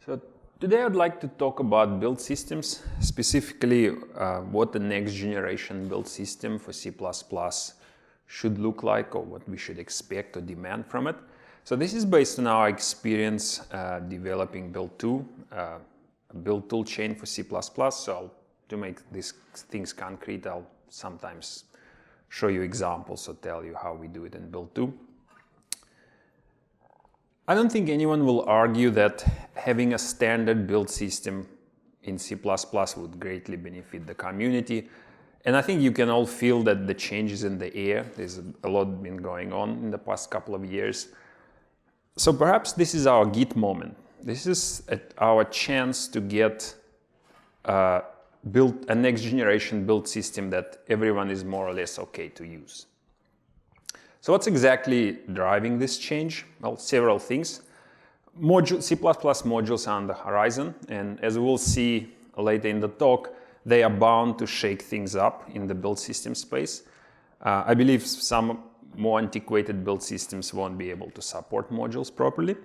So today I'd like to talk about build systems, specifically what the next generation build system for C++ should look like, or what we should expect or demand from it. So this is based on our experience developing build2, a build toolchain for C++. So to make these things concrete, I'll sometimes show you examples or tell you how we do it in build2. I don't think anyone will argue that having a standard build system in C++ would greatly benefit the community. And I think you can all feel that the changes in the air. There's a lot been going on in the past couple of years. So perhaps this is our Git moment. This is our chance to get build a next generation build system that everyone is more or less okay to use. So what's exactly driving this change? Well, several things. C++ modules are on the horizon, and as we'll see later in the talk, they are bound to shake things up in the build system space. I believe some more antiquated build systems won't be able to support modules properly.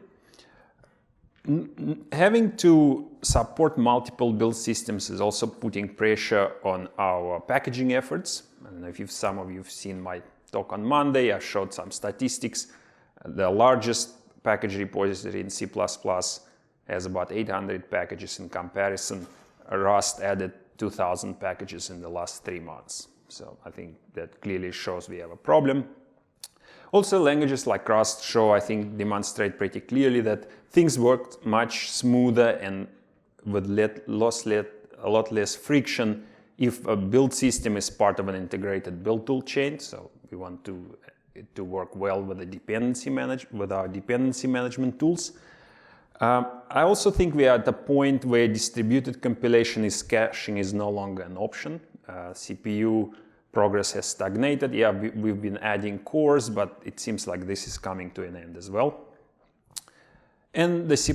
Having to support multiple build systems is also putting pressure on our packaging efforts. I don't know if some of you have seen my talk on Monday. I showed some statistics. The largest package repository in C++ has about 800 packages in comparison. Rust added 2,000 packages in the last 3 months. So I think that clearly shows we have a problem. Also, languages like Rust demonstrate pretty clearly that things work much smoother and with a lot less friction if a build system is part of an integrated build tool chain. So we want it to work well with our dependency management tools. I also think we are at a point where distributed compilation caching is no longer an option. CPU progress has stagnated. Yeah, we've been adding cores, but it seems like this is coming to an end as well. And the C++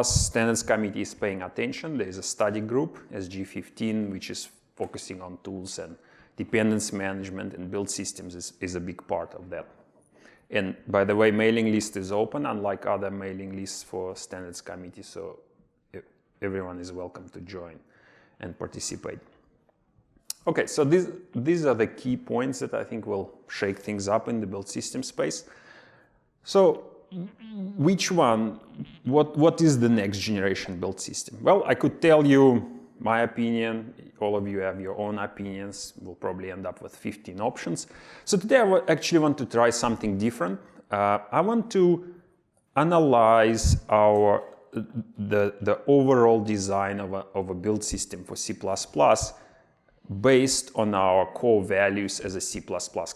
standards committee is paying attention. There is a study group, SG15, which is focusing on tools, and dependency management and build systems is a big part of that. And by the way, mailing list is open, unlike other mailing lists for standards committee, so everyone is welcome to join and participate. Okay, so these are the key points that I think will shake things up in the build system space. So which one, what is the next generation build system? Well, I could tell you my opinion. All of you have your own opinions. We'll probably end up with 15 options. So today I actually want to try something different. I want to analyze the overall design of a build system for C++ based on our core values as a C++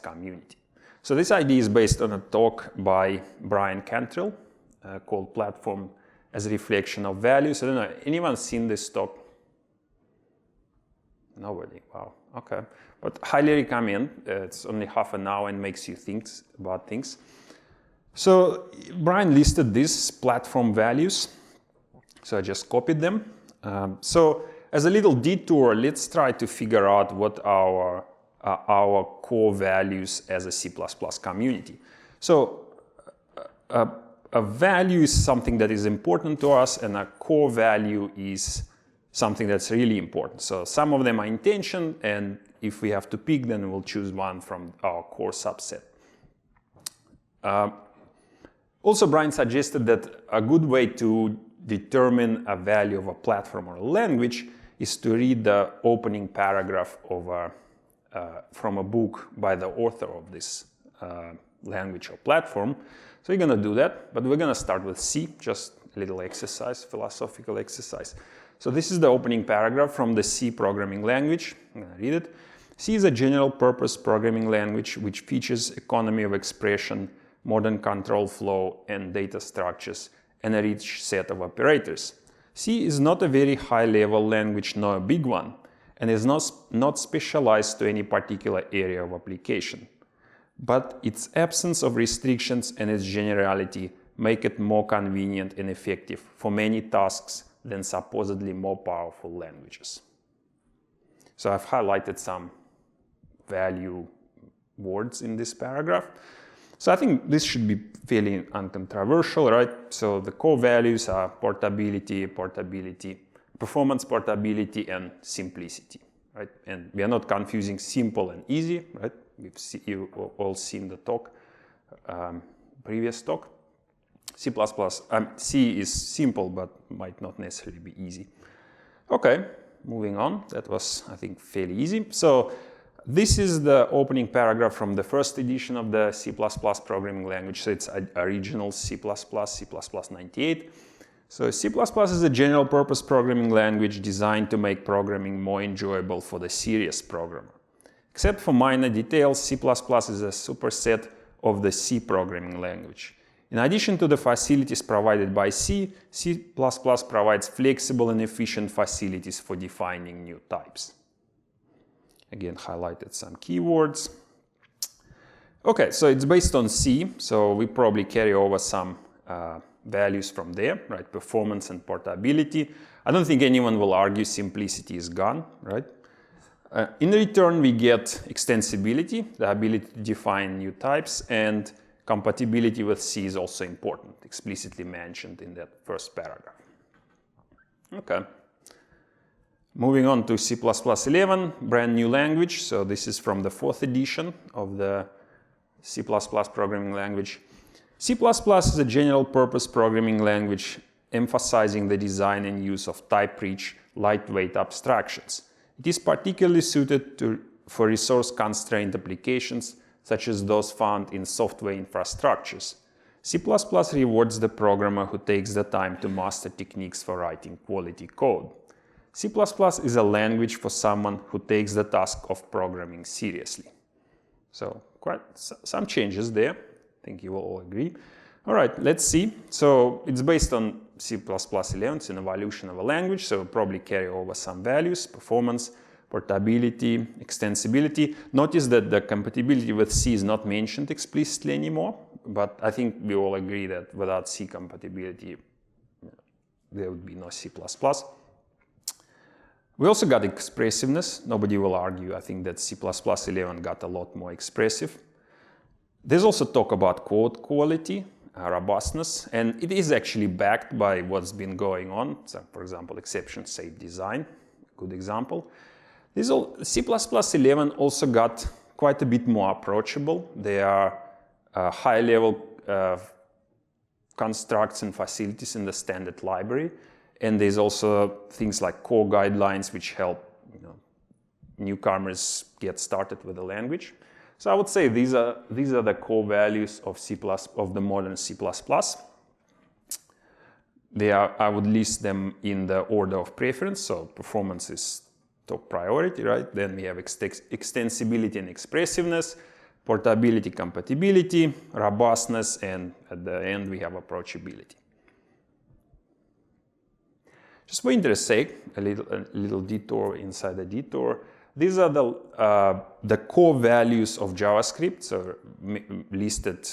community. So this idea is based on a talk by Brian Cantrell called Platform as a Reflection of Values. I don't know, anyone seen this talk? Nobody, wow, okay. But highly recommend. It's only half an hour and makes you think about things. So Brian listed these platform values. So I just copied them. So as a little detour, let's try to figure out what our core values as a C++ community. So a value is something that is important to us, and a core value is something that's really important. So some of them are intention, and if we have to pick, then we'll choose one from our core subset. Also, Brian suggested that a good way to determine a value of a platform or a language is to read the opening paragraph from a book by the author of this language or platform. So we're going to do that, but we're going to start with C, just a little exercise, philosophical exercise. So this is the opening paragraph from the C programming language. I'm going to read it. C is a general-purpose programming language which features economy of expression, modern control flow, and data structures, and a rich set of operators. C is not a very high-level language, nor a big one, and is not specialized to any particular area of application. But its absence of restrictions and its generality make it more convenient and effective for many tasks than supposedly more powerful languages. So I've highlighted some value words in this paragraph. So I think this should be fairly uncontroversial, right? So the core values are portability, performance, portability, and simplicity, right? And we are not confusing simple and easy, right? You've all seen the talk, previous talk. C is simple, but might not necessarily be easy. Okay, moving on. That was, I think, fairly easy. So this is the opening paragraph from the first edition of the C++ programming language. So it's original C++, C++98. So C++ is a general purpose programming language designed to make programming more enjoyable for the serious programmer. Except for minor details, C++ is a superset of the C programming language. In addition to the facilities provided by C, C++ provides flexible and efficient facilities for defining new types. Again, highlighted some keywords. Okay, so it's based on C, so we probably carry over some values from there, right? Performance and portability. I don't think anyone will argue simplicity is gone, right? In return, we get extensibility, the ability to define new types, and compatibility with C is also important, explicitly mentioned in that first paragraph. Okay. Moving on to C++ 11, brand new language. So this is from the 4th edition of the C++ programming language. C++ is a general purpose programming language emphasizing the design and use of type-rich, lightweight abstractions. It is particularly suited for resource-constrained applications such as those found in software infrastructures. C++ rewards the programmer who takes the time to master techniques for writing quality code. C++ is a language for someone who takes the task of programming seriously. So quite some changes there. I think you will all agree. All right, let's see. So it's based on C++ 11. It's an evolution of a language, so probably carry over some values, performance, portability, extensibility. Notice that the compatibility with C is not mentioned explicitly anymore, but I think we all agree that without C compatibility, there would be no C++. We also got expressiveness. Nobody will argue. I think that C++ 11 got a lot more expressive. There's also talk about code quality, robustness, and it is actually backed by what's been going on. So, for example, exception-safe design, good example. C++ 11 also got quite a bit more approachable. There are high-level constructs and facilities in the standard library. And there's also things like core guidelines which help newcomers get started with the language. So I would say these are the core values of the modern C++. I would list them in the order of preference. So performance is top priority, right? Then we have extensibility and expressiveness, portability, compatibility, robustness, and at the end we have approachability. Just for interest's sake, a little detour inside the detour. These are the core values of JavaScript, so listed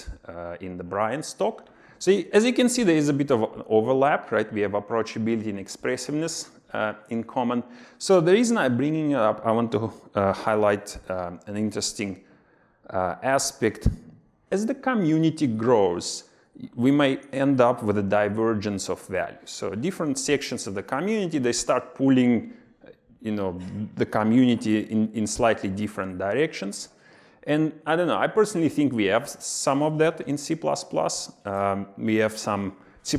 in the Brian's talk. So as you can see, there is a bit of an overlap, right? We have approachability and expressiveness in common. So the reason I'm bringing it up, I want to highlight an interesting aspect. As the community grows, we may end up with a divergence of values. So different sections of the community, they start pulling, the community in slightly different directions. And I don't know, I personally think we have some of that in C++. We have some, C++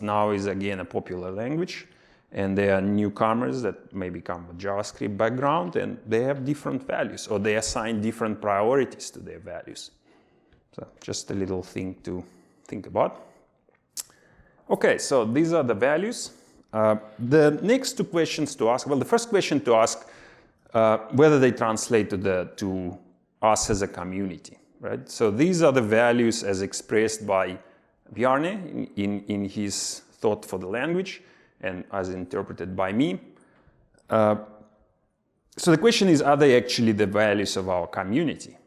now is again a popular language, and there are newcomers that maybe come with JavaScript background, and they have different values, or they assign different priorities to their values. So just a little thing to think about. Okay, so these are the values. The next two questions to ask, well, the first question to ask, whether they translate to us as a community, right? So these are the values as expressed by Bjarne in his thought for the language and as interpreted by me. So the question is, are they actually the values of our community?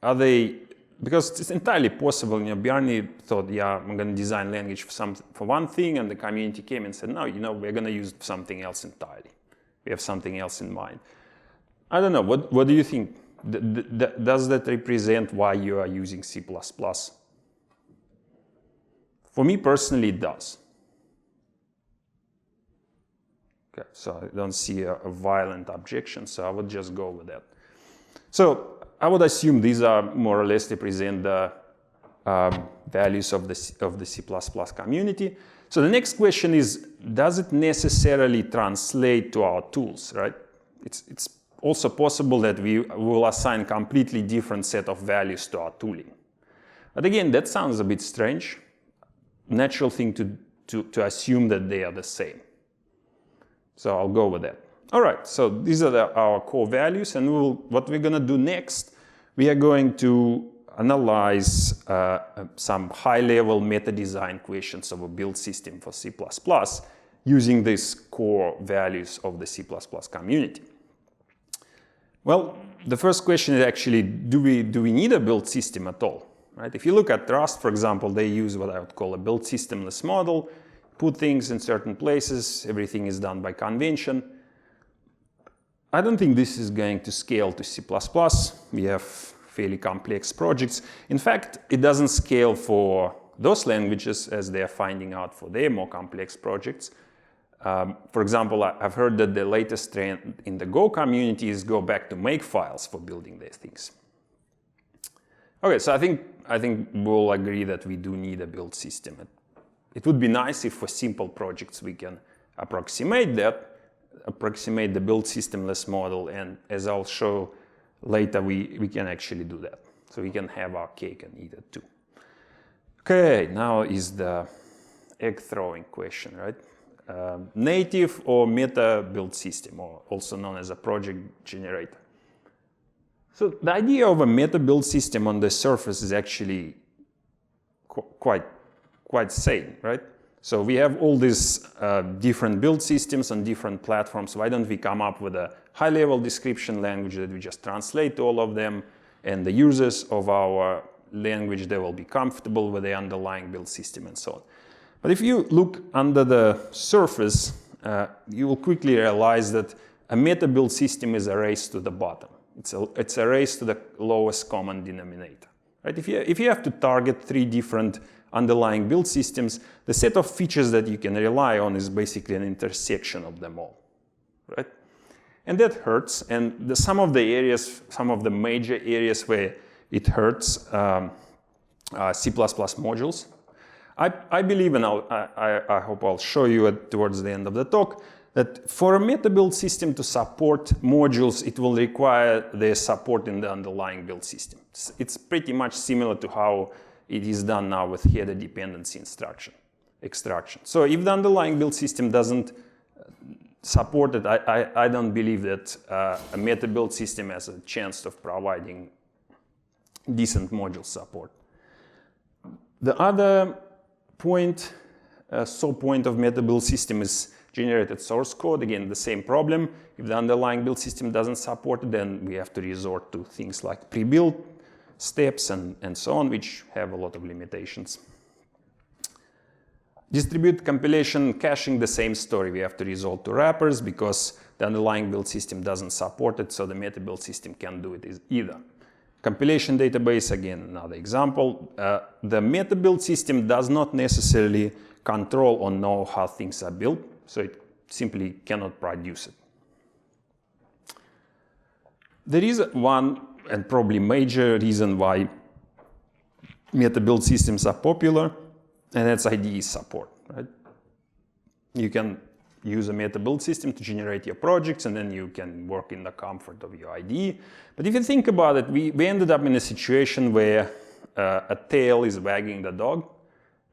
Are they? Because it's entirely possible, Bjarne thought, yeah, I'm going to design language for one thing, and the community came and said, no, we're going to use something else entirely. We have something else in mind. I don't know, what do you think? Does that represent why you are using C++? For me personally, it does. Okay, so I don't see a violent objection, so I would just go with that. So I would assume these are more or less represent the values of the C++ community. So the next question is, does it necessarily translate to our tools, right? It's also possible that we will assign completely different set of values to our tooling. But again, that sounds a bit strange. Natural thing to assume that they are the same. So I'll go with that. All right, so these are our core values, and what we're going to do next, we are going to analyze some high-level meta-design questions of a build system for C++ using these core values of the C++ community. Well, the first question is actually, do we need a build system at all? Right? If you look at Rust, for example, they use what I would call a build systemless model, put things in certain places, everything is done by convention. I don't think this is going to scale to C++. We have fairly complex projects. In fact, it doesn't scale for those languages as they are finding out for their more complex projects. For example, I've heard that the latest trend in the Go community is go back to make files for building these things. Okay, so I think we'll agree that we do need a build system. It would be nice if for simple projects we can approximate the build systemless model, and as I'll show later, we can actually do that. So we can have our cake and eat it too. Okay, now is the egg throwing question, right? Native or meta build system, or also known as a project generator. So the idea of a meta build system on the surface is actually quite sane, right? So we have all these different build systems on different platforms. Why don't we come up with a high-level description language that we just translate to all of them, and the users of our language, they will be comfortable with the underlying build system and so on. But if you look under the surface, you will quickly realize that a meta build system is a race to the bottom. It's a race to the lowest common denominator. Right? If you have to target 3 different underlying build systems, the set of features that you can rely on is basically an intersection of them all. Right? And that hurts. And some of the major areas where it hurts C++ modules. I believe, and I hope I'll show you it towards the end of the talk, that for a meta build system to support modules, it will require their support in the underlying build system. It's pretty much similar to how it is done now with header dependency extraction. So if the underlying build system doesn't support it, I don't believe that a meta build system has a chance of providing decent module support. The other point, point of meta build system is generated source code. Again, the same problem. If the underlying build system doesn't support it, then we have to resort to things like pre-build steps and so on, which have a lot of limitations. Distributed compilation caching, the same story. We have to resort to wrappers because the underlying build system doesn't support it, so the meta build system can't do it either. Compilation database, again, another example. The meta build system does not necessarily control or know how things are built, so it simply cannot produce it. There is one and probably major reason why meta build systems are popular, and that's IDE support. Right? You can use a meta build system to generate your projects, and then you can work in the comfort of your IDE. But if you think about it, we ended up in a situation where a tail is wagging the dog.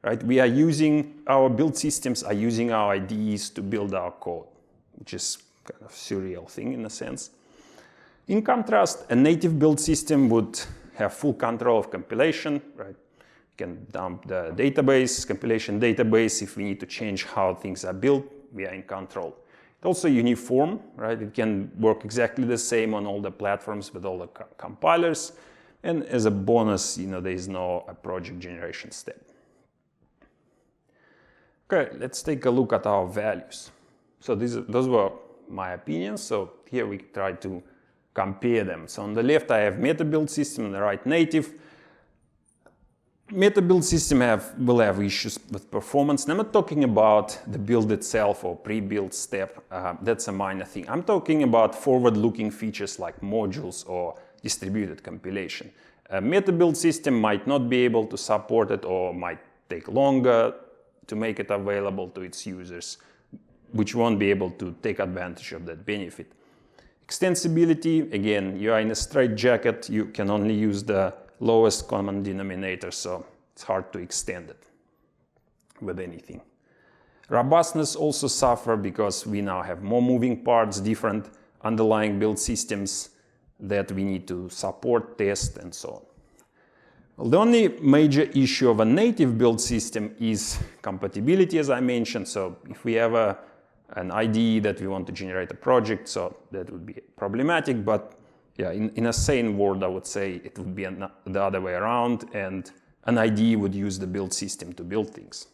Right? Our build systems are using our IDEs to build our code, which is kind of a surreal thing in a sense. In contrast, a native build system would have full control of compilation. Right? You can dump the database, compilation database. If we need to change how things are built, we are in control. It's also uniform, right? It can work exactly the same on all the platforms with all the compilers. And as a bonus, there is no project generation step. Okay, let's take a look at our values. So those were my opinions. So here we try to compare them. So on the left I have meta build system, on the right native. Meta build system will have issues with performance. And I'm not talking about the build itself or pre-build step. That's a minor thing. I'm talking about forward-looking features like modules or distributed compilation. A meta build system might not be able to support it or might take longer to make it available to its users, which won't be able to take advantage of that benefit. Extensibility, again, you are in a straitjacket, you can only use the lowest common denominator, so it's hard to extend it with anything. Robustness also suffer because we now have more moving parts, different underlying build systems that we need to support, test, and so on. Well, the only major issue of a native build system is compatibility, as I mentioned. So if we have an IDE that we want to generate a project, so that would be problematic, but yeah, in a sane world, I would say it would be the other way around, and an IDE would use the build system to build things,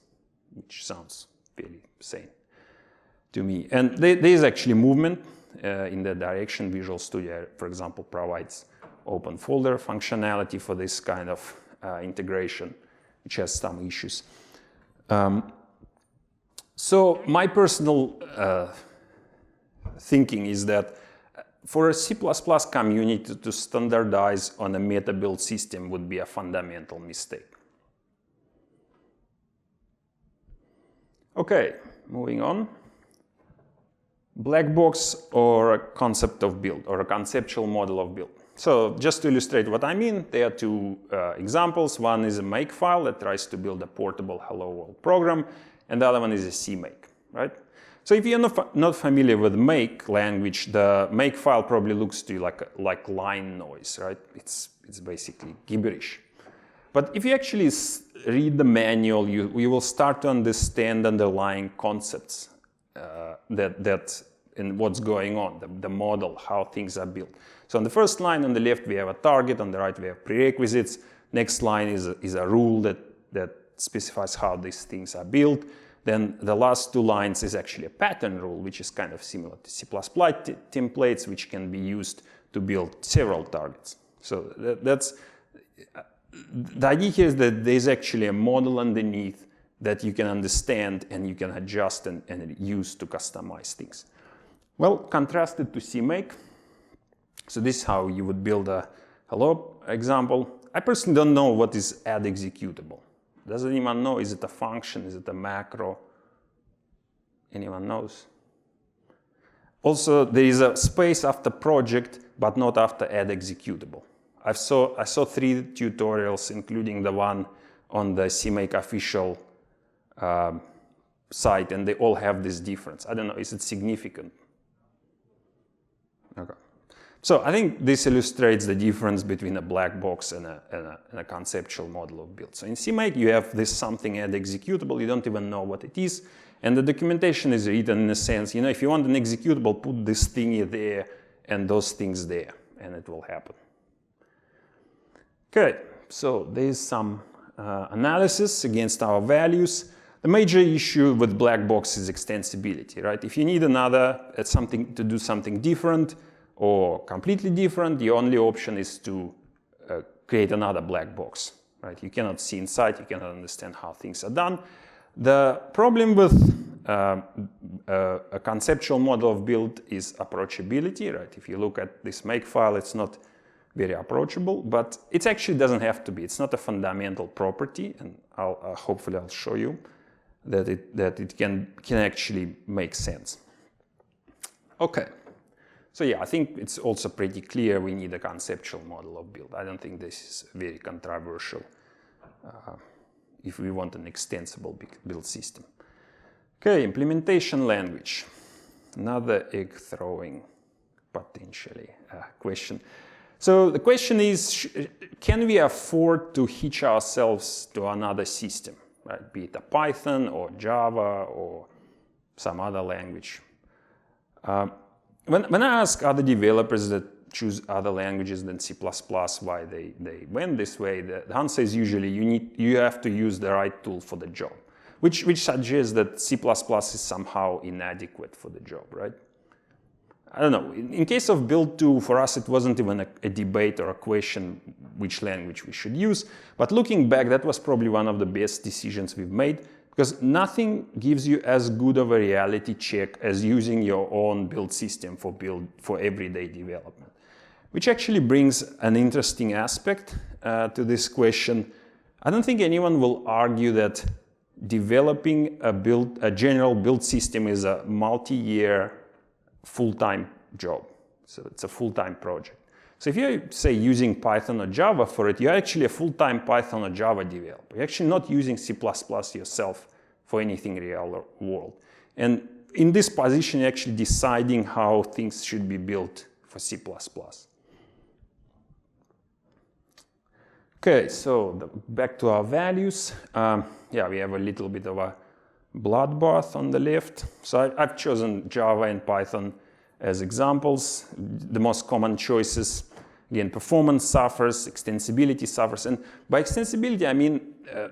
which sounds fairly sane to me. And there is actually movement in that direction. Visual Studio, for example, provides open folder functionality for this kind of integration, which has some issues. So my personal thinking is that for a C++ community to standardize on a meta build system would be a fundamental mistake. Okay, moving on. Black box or a concept of build or a conceptual model of build. So just to illustrate what I mean, there are two examples. One is a make file that tries to build a portable hello world program, and the other one is a CMake, right? So if you're not familiar with make language, the make file probably looks to you like line noise, right? It's basically gibberish. But if you actually read the manual, you will start to understand underlying concepts in what's going on, the model, how things are built. So on the first line on the left we have a target, on the right we have prerequisites. Next line is a rule that specifies how these things are built. Then the last two lines is actually a pattern rule, which is kind of similar to C++ templates, which can be used to build several targets. So that's the idea here is that there's actually a model underneath that you can understand and you can adjust and use to customize things. Well, contrasted to CMake, so this is how you would build a hello example. I personally don't know what is add executable. Does anyone know? Is it a function? Is it a macro? Anyone knows? Also, there is a space after project, but not after add executable. I saw 3 tutorials, including the one on the CMake official site, and they all have this difference. I don't know, is it significant? Okay. So I think this illustrates the difference between a black box and a conceptual model of build. So in CMake, you have this something add executable, you don't even know what it is, and the documentation is written in a sense, you know, if you want an executable, put this thingy there and those things there, and it will happen. Okay, so there is some analysis against our values. The major issue with black box is extensibility, right? If you need something to do something different or completely different, the only option is to create another black box, right? You cannot see inside, you cannot understand how things are done. The problem with a conceptual model of build is approachability, right? If you look at this make file, it's not very approachable, but it actually doesn't have to be. It's not a fundamental property, and hopefully I'll show you that it can actually make sense. Okay, so yeah, I think it's also pretty clear we need a conceptual model of build. I don't think this is very controversial if we want an extensible build system. Okay, implementation language. Another egg-throwing, potentially, question. So the question is, can we afford to hitch ourselves to another system, right? Be it a Python or Java or some other language. When I ask other developers that choose other languages than C++ why they went this way, the answer is usually you have to use the right tool for the job, which suggests that C++ is somehow inadequate for the job, right? I don't know, in case of build 2, for us it wasn't even a debate or a question which language we should use, but looking back, that was probably one of the best decisions we've made, because nothing gives you as good of a reality check as using your own build system for everyday development. Which actually brings an interesting aspect to this question. I don't think anyone will argue that developing a general build system is a multi-year full-time job. So it's a full-time project. So if you're, say, using Python or Java for it, you're actually a full-time Python or Java developer. You're actually not using C++ yourself for anything real world. And in this position, you're actually deciding how things should be built for C++. Okay, so back to our values. Yeah, we have a little bit of a bloodbath on the left. So I've chosen Java and Python as examples. The most common choices, again, performance suffers, extensibility suffers. And by extensibility, I mean,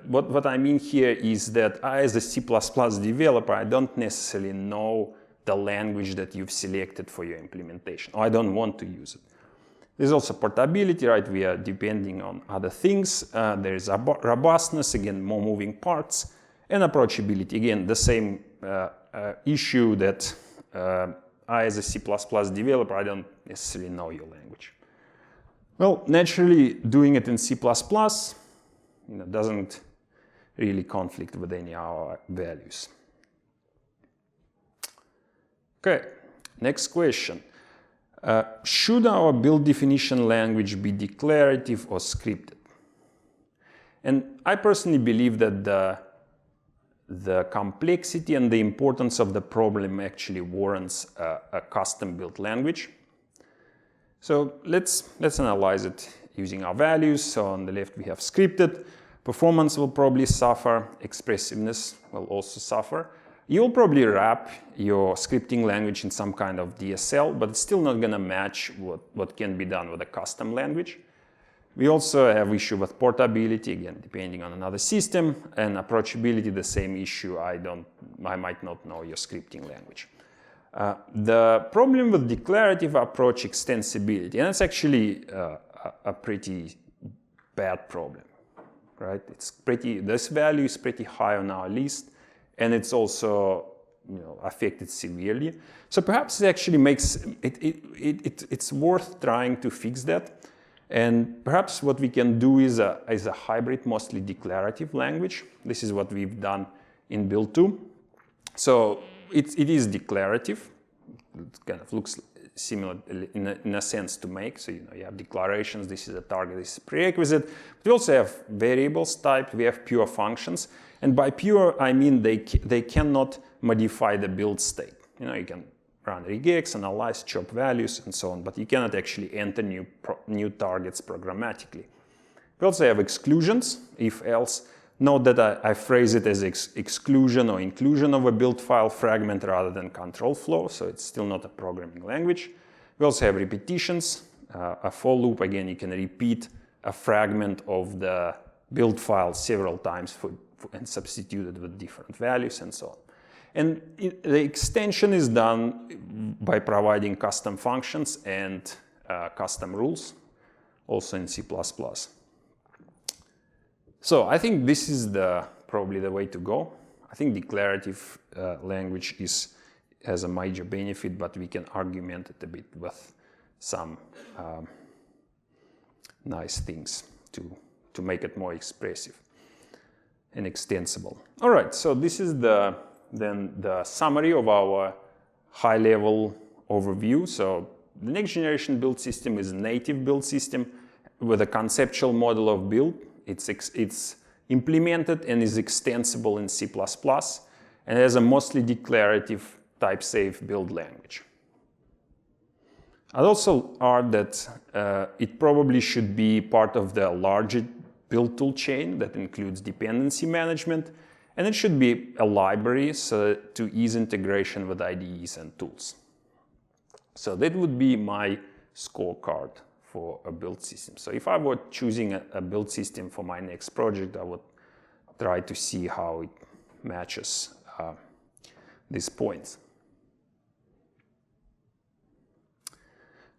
what I mean here is that I, as a C++ developer, I don't necessarily know the language that you've selected for your implementation, or I don't want to use it. There's also portability, right? We are depending on other things. There is robustness, again, more moving parts. And approachability, again, the same issue that I, as a C++ developer, I don't necessarily know your language. Well, naturally, doing it in C++ doesn't really conflict with any of our values. Okay, next question. Should our build definition language be declarative or scripted? And I personally believe that the complexity and the importance of the problem actually warrants a custom-built language. So let's analyze it using our values. So on the left we have scripted. Performance will probably suffer. Expressiveness will also suffer. You'll probably wrap your scripting language in some kind of DSL, but it's still not going to match what can be done with a custom language. We also have issue with portability, again, depending on another system, and approachability, the same issue. I might not know your scripting language. The problem with declarative approach, extensibility, and it's actually a pretty bad problem, right? This value is pretty high on our list, and it's also affected severely. So perhaps it actually makes it's worth trying to fix that. And perhaps what we can do is a hybrid, mostly declarative language. This is what we've done in build 2. So it is declarative. It kind of looks similar in a sense to make. So you have declarations. This is a target. This is a prerequisite. But we also have variables typed. We have pure functions. And by pure, I mean they cannot modify the build state. You can run regex, analyze, chop values, and so on, but you cannot actually enter new targets programmatically. We also have exclusions, if else. Note that I phrase it as exclusion or inclusion of a build file fragment rather than control flow, so it's still not a programming language. We also have repetitions, a for loop. Again, you can repeat a fragment of the build file several times and substitute it with different values and so on. And the extension is done by providing custom functions and custom rules, also in C++. So I think this is probably the way to go. I think declarative language has a major benefit, but we can augment it a bit with some nice things to make it more expressive and extensible. All right, so this is then the summary of our high-level overview. So the next generation build system is a native build system with a conceptual model of build. It's implemented and is extensible in C++ and has a mostly declarative type-safe build language. I'd also add that it probably should be part of the larger build tool chain that includes dependency management, and it should be a library to ease integration with IDEs and tools. So that would be my scorecard for a build system. So if I were choosing a build system for my next project, I would try to see how it matches these points.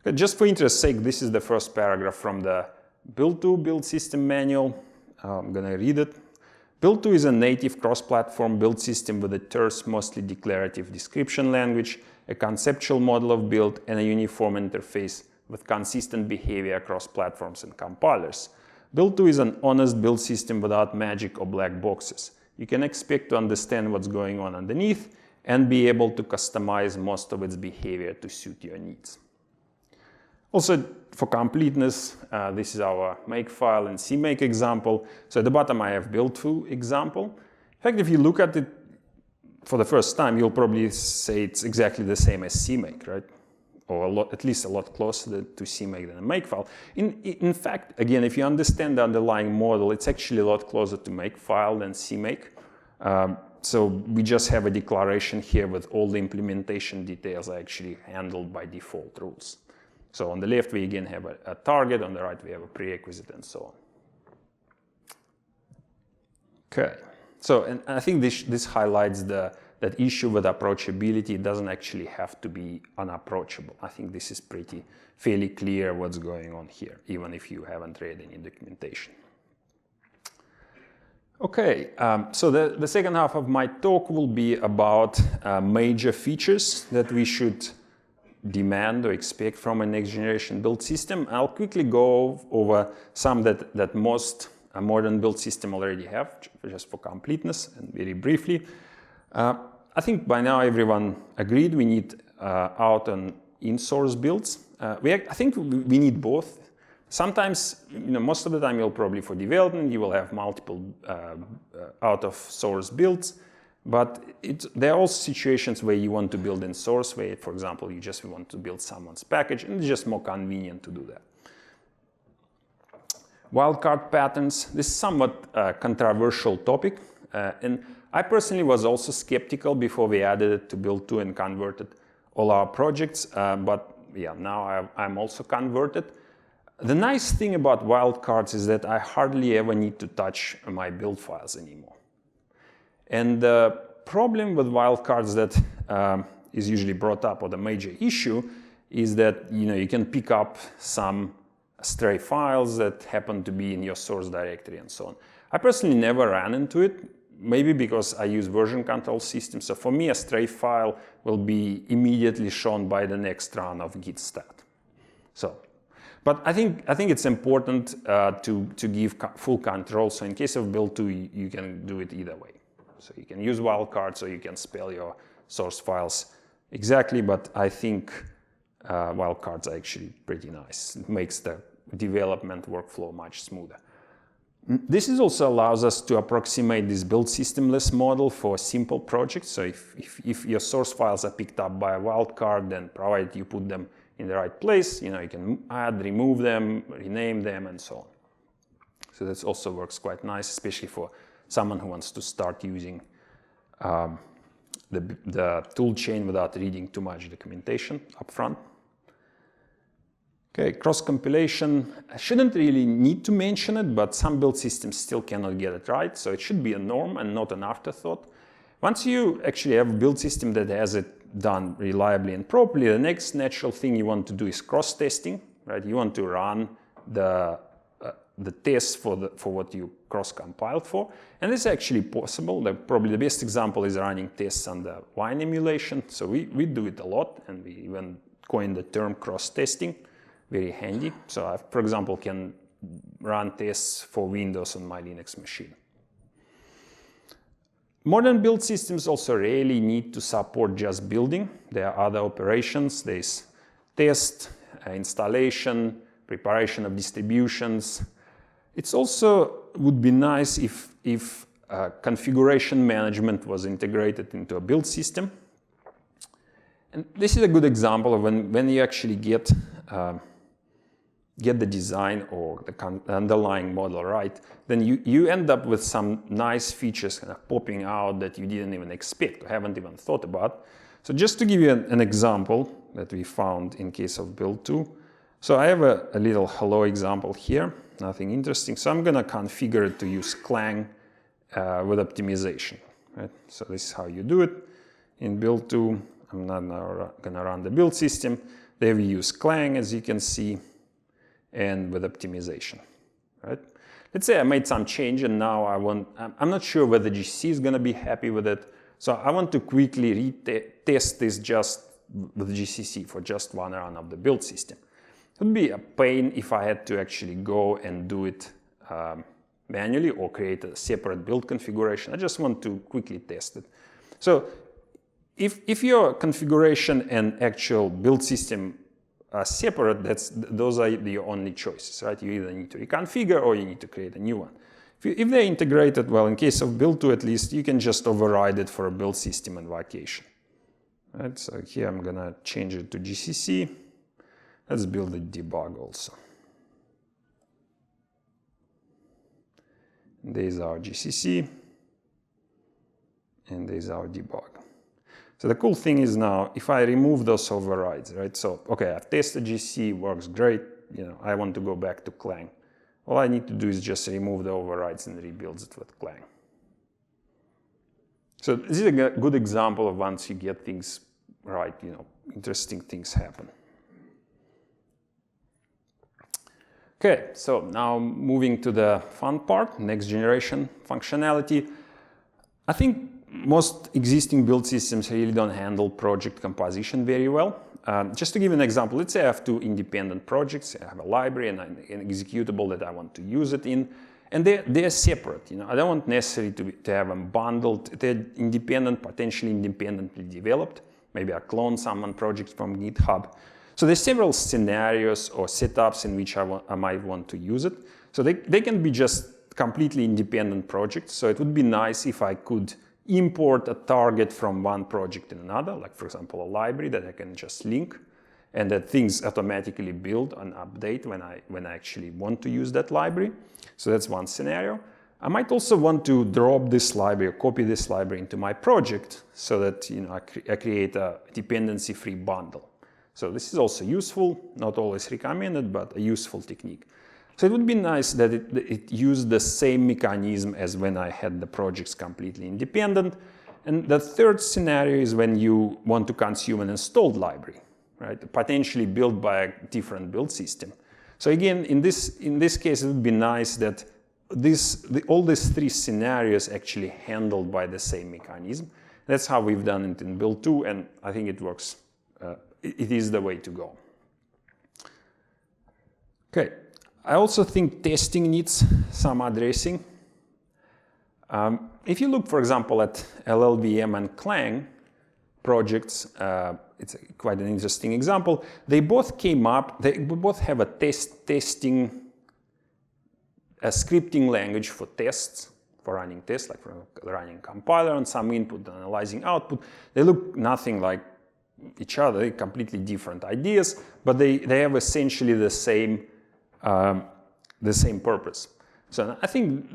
Okay, just for interest's sake, this is the first paragraph from the Build 2 build system manual. I'm going to read it. Build 2 is a native cross-platform build system with a terse, mostly declarative description language, a conceptual model of build, and a uniform interface with consistent behavior across platforms and compilers. Build 2 is an honest build system without magic or black boxes. You can expect to understand what's going on underneath and be able to customize most of its behavior to suit your needs. Also, for completeness, this is our makefile and CMake example. So at the bottom I have Build 2 example. In fact, if you look at it for the first time, you'll probably say it's exactly the same as CMake, right? Or at least a lot closer to CMake than a makefile. In fact, again, if you understand the underlying model, it's actually a lot closer to makefile than CMake. So we just have a declaration here with all the implementation details are actually handled by default rules. So on the left, we again have a target, on the right, we have a prerequisite, and so on. Okay, so and I think this highlights that issue with approachability. It doesn't actually have to be unapproachable. I think this is fairly clear what's going on here, even if you haven't read any documentation. Okay, so the second half of my talk will be about major features that we should demand or expect from a next generation build system. I'll quickly go over some that most modern build system already have, just for completeness and very briefly. I think by now everyone agreed we need out and in-source builds. I think we need both. Sometimes, most of the time you'll probably for development, you will have multiple out-of-source builds. But there are also situations where you want to build in source, where, for example, you just want to build someone's package, and it's just more convenient to do that. Wildcard patterns. This is somewhat a controversial topic, and I personally was also skeptical before we added it to Build 2 and converted all our projects, but yeah, now I'm also converted. The nice thing about wildcards is that I hardly ever need to touch my build files anymore. And the problem with wildcards that is usually brought up, or the major issue, is that you can pick up some stray files that happen to be in your source directory and so on. I personally never ran into it, maybe because I use version control systems. So for me, a stray file will be immediately shown by the next run of git stat. But I think it's important to give full control. So in case of build 2, you can do it either way. So you can use wildcards, or you can spell your source files exactly, but I think wildcards are actually pretty nice. It makes the development workflow much smoother. This also allows us to approximate this build systemless model for simple projects. So if your source files are picked up by a wildcard, then provided you put them in the right place, you can add, remove them, rename them, and so on. So that also works quite nice, especially for someone who wants to start using the tool chain without reading too much documentation up front. Okay, cross-compilation. I shouldn't really need to mention it, but some build systems still cannot get it right, so it should be a norm and not an afterthought. Once you actually have a build system that has it done reliably and properly, the next natural thing you want to do is cross-testing, right? You want to run the tests for what you cross-compiled for, and this is actually possible. Probably the best example is running tests on the Wine emulation. So we do it a lot, and we even coined the term cross-testing, very handy. So I, for example, can run tests for Windows on my Linux machine. Modern build systems also rarely need to support just building. There are other operations. There's test, installation, preparation of distributions. It's also would be nice if configuration management was integrated into a build system. And this is a good example of when you actually get the design or the underlying model right, then you end up with some nice features kind of popping out that you didn't even expect or haven't even thought about. So just to give you an example that we found in case of build 2. So I have a little hello example here, nothing interesting. So I'm going to configure it to use Clang with optimization. Right? So this is how you do it. In build 2, I'm not going to run the build system. There we use Clang, as you can see, and with optimization, right? Let's say I made some change and now I'm not sure whether GCC is going to be happy with it. So I want to quickly test this just with GCC for just one run of the build system. It would be a pain if I had to actually go and do it manually or create a separate build configuration. I just want to quickly test it. So if your configuration and actual build system are separate, those are the only choices, right? You either need to reconfigure or you need to create a new one. If they're integrated, well, in case of build 2 at least, you can just override it for a build system invocation. Right, so here I'm gonna change it to GCC. Let's build a debug also. There's our GCC, and there's our debug. So the cool thing is now, if I remove those overrides, right? So, okay, I've tested GCC, works great. You know, I want to go back to Clang. All I need to do is just remove the overrides and rebuild it with Clang. So this is a good example of once you get things right, you know, interesting things happen. Okay, so now moving to the fun part, next generation functionality. I think most existing build systems really don't handle project composition very well. Just to give an example, let's say I have two independent projects. I have a library and an executable that I want to use it in, and they're separate. You know, I don't want necessarily to have them bundled. They're independent, potentially independently developed. Maybe I clone some project from GitHub. So there's several scenarios or setups in which I might want to use it. So they can be just completely independent projects. So it would be nice if I could import a target from one project to another, like for example, a library that I can just link, and that things automatically build and update when I actually want to use that library. So that's one scenario. I might also want to drop this library or copy this library into my project so that, you know, I create a dependency-free bundle. So this is also useful, not always recommended, but a useful technique. So it would be nice that it used the same mechanism as when I had the projects completely independent. And the third scenario is when you want to consume an installed library, right? Potentially built by a different build system. So again, in this case, it would be nice that all these three scenarios actually handled by the same mechanism. That's how we've done it in build 2, and I think it works. It is the way to go. Okay. I also think testing needs some addressing. If you look, for example, at LLVM and Clang projects, it's quite an interesting example. They both came up, they both have a scripting language for tests, for running tests, like for running compiler and some input, analyzing output. They look nothing like each other, they're completely different ideas, but they have essentially the same purpose. So I think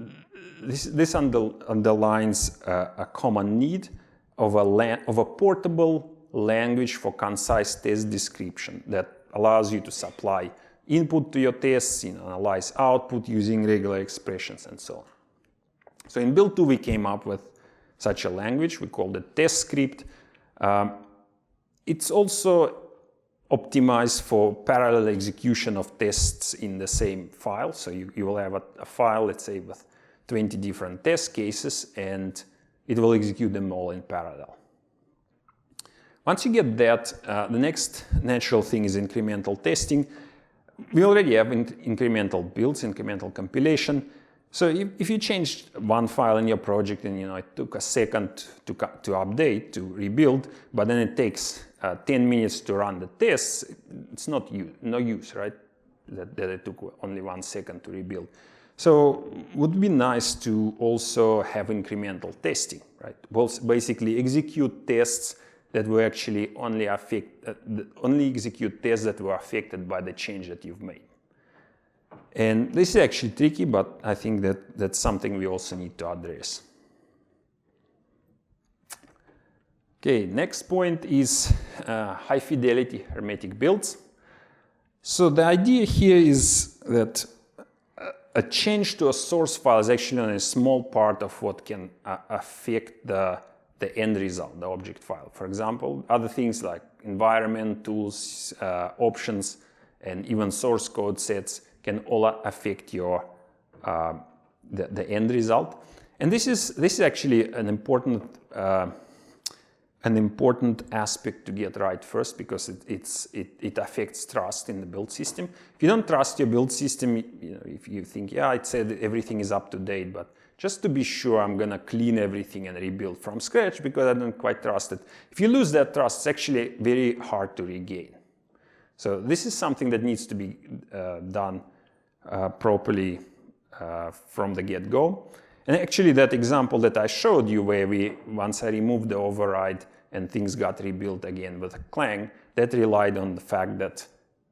this underlines a common need of a portable language for concise test description that allows you to supply input to your tests, you know, analyze output using regular expressions and so on. So in build 2 we came up with such a language. We called it test script. It's also optimized for parallel execution of tests in the same file. So you will have a file, let's say, with 20 different test cases, and it will execute them all in parallel. Once you get that, the next natural thing is incremental testing. We already have incremental builds, incremental compilation. So if you changed one file in your project and, you know, it took a second to update, to rebuild, but then it takes 10 minutes to run the tests, it's no use, right? That it took only 1 second to rebuild. So it would be nice to also have incremental testing, right? Basically execute tests that will actually only execute tests that were affected by the change that you've made. And this is actually tricky, but I think that's something we also need to address. Okay, next point is high fidelity hermetic builds. So the idea here is that a change to a source file is actually only a small part of what can affect the the end result, the object file. For example, other things like environment, tools, options, and even source code sets can all affect your the end result. And this is actually an important aspect to get right first, because it affects trust in the build system. If you don't trust your build system, if you think, yeah, it said everything is up to date, but just to be sure, I'm gonna clean everything and rebuild from scratch because I don't quite trust it. If you lose that trust, it's actually very hard to regain. So this is something that needs to be done properly from the get-go. And actually that example that I showed you, where once I removed the override and things got rebuilt again with a clang, that relied on the fact that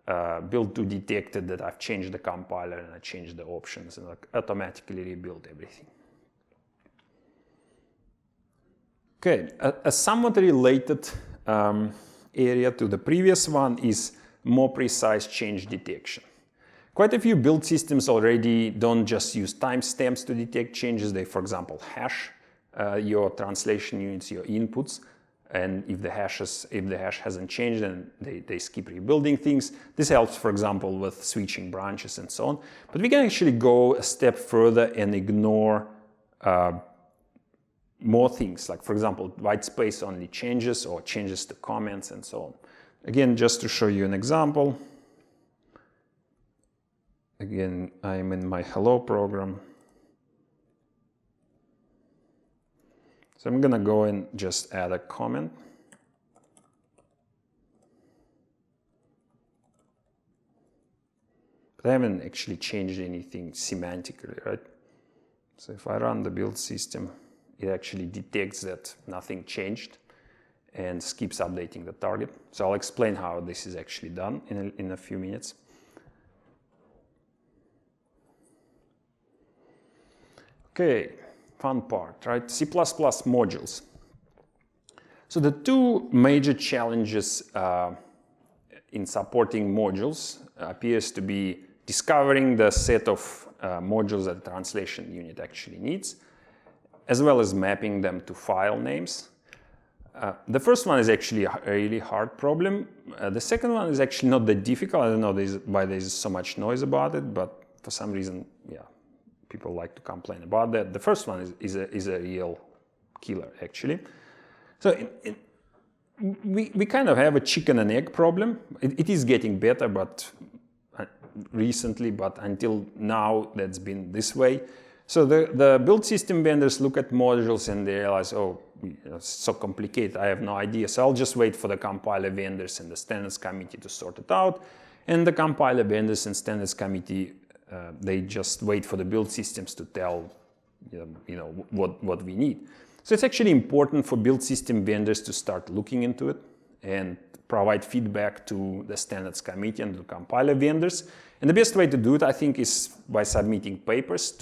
build2 detected that I've changed the compiler and I changed the options and automatically rebuilt everything. Okay, a somewhat related area to the previous one is more precise change detection. Quite a few build systems already don't just use timestamps to detect changes. They, for example, hash your translation units, your inputs, and if the hash hasn't changed, then they skip rebuilding things. This helps, for example, with switching branches and so on. But we can actually go a step further and ignore more things, like, for example, white space only changes or changes to comments and so on. Again, just to show you an example. Again, I'm in my hello program. So I'm gonna go and just add a comment. But I haven't actually changed anything semantically, right? So if I run the build system, it actually detects that nothing changed and skips updating the target. So I'll explain how this is actually done in a few minutes. Okay, fun part, right? C++ modules. So the two major challenges in supporting modules appears to be discovering the set of modules that the translation unit actually needs, as well as mapping them to file names. The first one is actually a really hard problem. The second one is actually not that difficult. I don't know why there's so much noise about it, but for some reason, yeah, people like to complain about that. The first one is a real killer, actually. So we kind of have a chicken and egg problem. It is getting better, but recently, but until now, that's been this way. So the build system vendors look at modules and they realize, oh, it's so complicated, I have no idea. So I'll just wait for the compiler vendors and the standards committee to sort it out. And the compiler vendors and standards committee, they just wait for the build systems to tell what we need. So it's actually important for build system vendors to start looking into it and provide feedback to the standards committee and the compiler vendors. And the best way to do it, I think, is by submitting papers